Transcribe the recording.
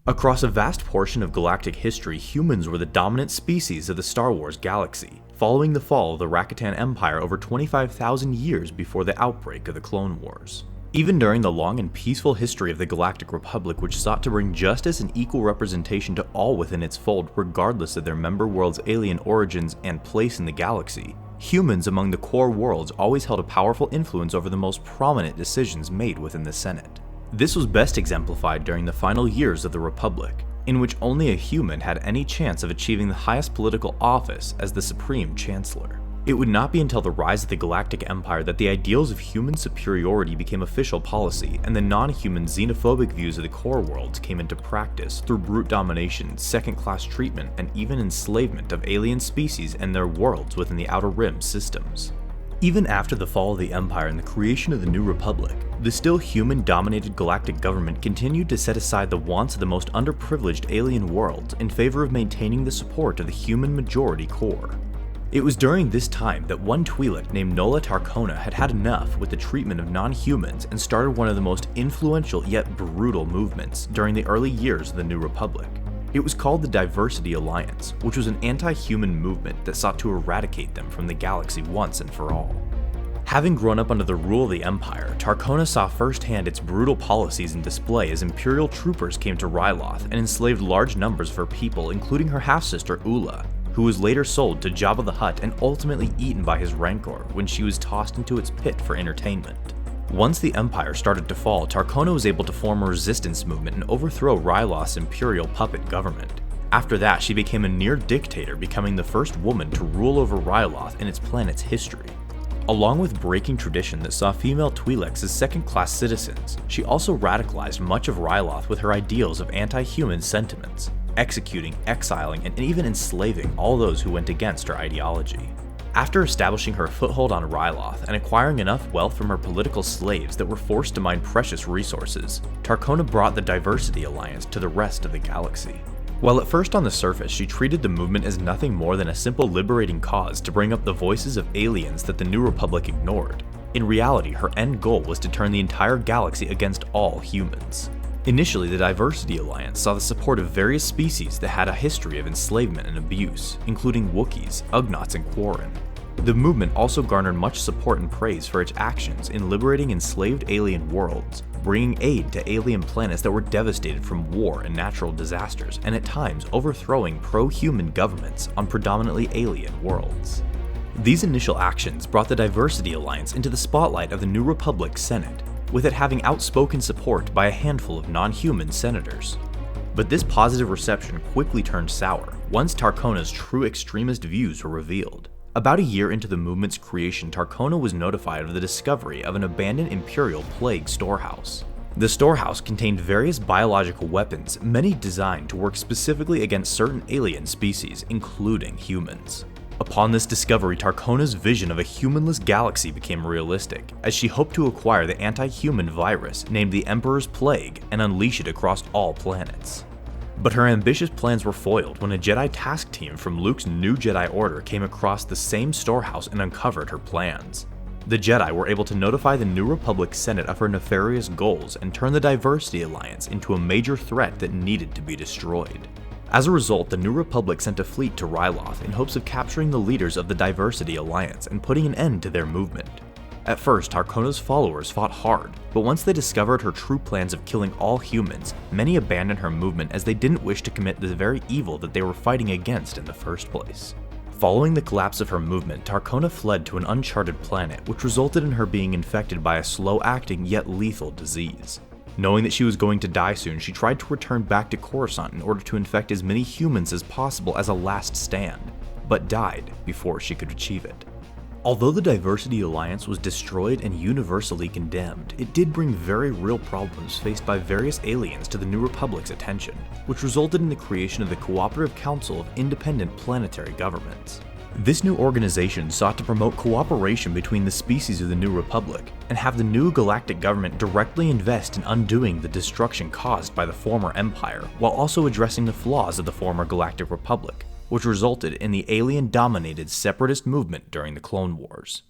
Across a vast portion of galactic history, humans were the dominant species of the Star Wars galaxy, following the fall of the Rakatan Empire over 25,000 years before the outbreak of the Clone Wars. Even during the long and peaceful history of the Galactic Republic, which sought to bring justice and equal representation to all within its fold regardless of their member world's alien origins and place in the galaxy, humans among the core worlds always held a powerful influence over the most prominent decisions made within the Senate. This was best exemplified during the final years of the Republic, in which only a human had any chance of achieving the highest political office as the Supreme Chancellor. It would not be until the rise of the Galactic Empire that the ideals of human superiority became official policy, and the non-human xenophobic views of the core worlds came into practice through brute domination, second-class treatment, and even enslavement of alien species and their worlds within the Outer Rim systems. Even after the fall of the Empire and the creation of the New Republic, the still human-dominated galactic government continued to set aside the wants of the most underprivileged alien worlds in favor of maintaining the support of the human majority core. It was during this time that one Twi'lek named Nola Tarcona had had enough with the treatment of non-humans and started one of the most influential yet brutal movements during the early years of the New Republic. It was called the Diversity Alliance, which was an anti-human movement that sought to eradicate them from the galaxy once and for all. Having grown up under the rule of the Empire, Tarcona saw firsthand its brutal policies in display as Imperial troopers came to Ryloth and enslaved large numbers of her people, including her half-sister Ula, who was later sold to Jabba the Hutt and ultimately eaten by his rancor when she was tossed into its pit for entertainment. Once the Empire started to fall, Tarcona was able to form a resistance movement and overthrow Ryloth's imperial puppet government. After that, she became a near dictator, becoming the first woman to rule over Ryloth in its planet's history. Along with breaking tradition that saw female Twi'leks as second-class citizens, she also radicalized much of Ryloth with her ideals of anti-human sentiments, executing, exiling, and even enslaving all those who went against her ideology. After establishing her foothold on Ryloth and acquiring enough wealth from her political slaves that were forced to mine precious resources, Tarcona brought the Diversity Alliance to the rest of the galaxy. While at first on the surface she treated the movement as nothing more than a simple liberating cause to bring up the voices of aliens that the New Republic ignored, in reality her end goal was to turn the entire galaxy against all humans. Initially, the Diversity Alliance saw the support of various species that had a history of enslavement and abuse, including Wookiees, Ugnaughts, and Quarren. The movement also garnered much support and praise for its actions in liberating enslaved alien worlds, bringing aid to alien planets that were devastated from war and natural disasters, and at times overthrowing pro-human governments on predominantly alien worlds. These initial actions brought the Diversity Alliance into the spotlight of the New Republic Senate, with it having outspoken support by a handful of non-human senators. But this positive reception quickly turned sour once Tarcona's true extremist views were revealed. About a year into the movement's creation, Tarcona was notified of the discovery of an abandoned Imperial plague storehouse. The storehouse contained various biological weapons, many designed to work specifically against certain alien species, including humans. Upon this discovery, Tarcona's vision of a humanless galaxy became realistic, as she hoped to acquire the anti-human virus named the Emperor's Plague and unleash it across all planets. But her ambitious plans were foiled when a Jedi task team from Luke's new Jedi Order came across the same storehouse and uncovered her plans. The Jedi were able to notify the New Republic Senate of her nefarious goals and turn the Diversity Alliance into a major threat that needed to be destroyed. As a result, the New Republic sent a fleet to Ryloth in hopes of capturing the leaders of the Diversity Alliance and putting an end to their movement. At first, Tarcona's followers fought hard, but once they discovered her true plans of killing all humans, many abandoned her movement as they didn't wish to commit the very evil that they were fighting against in the first place. Following the collapse of her movement, Tarcona fled to an uncharted planet, which resulted in her being infected by a slow-acting yet lethal disease. Knowing that she was going to die soon, she tried to return back to Coruscant in order to infect as many humans as possible as a last stand, but died before she could achieve it. Although the Diversity Alliance was destroyed and universally condemned, it did bring very real problems faced by various aliens to the New Republic's attention, which resulted in the creation of the Cooperative Council of Independent Planetary Governments. This new organization sought to promote cooperation between the species of the New Republic, and have the new galactic government directly invest in undoing the destruction caused by the former Empire, while also addressing the flaws of the former Galactic Republic, which resulted in the alien-dominated separatist movement during the Clone Wars.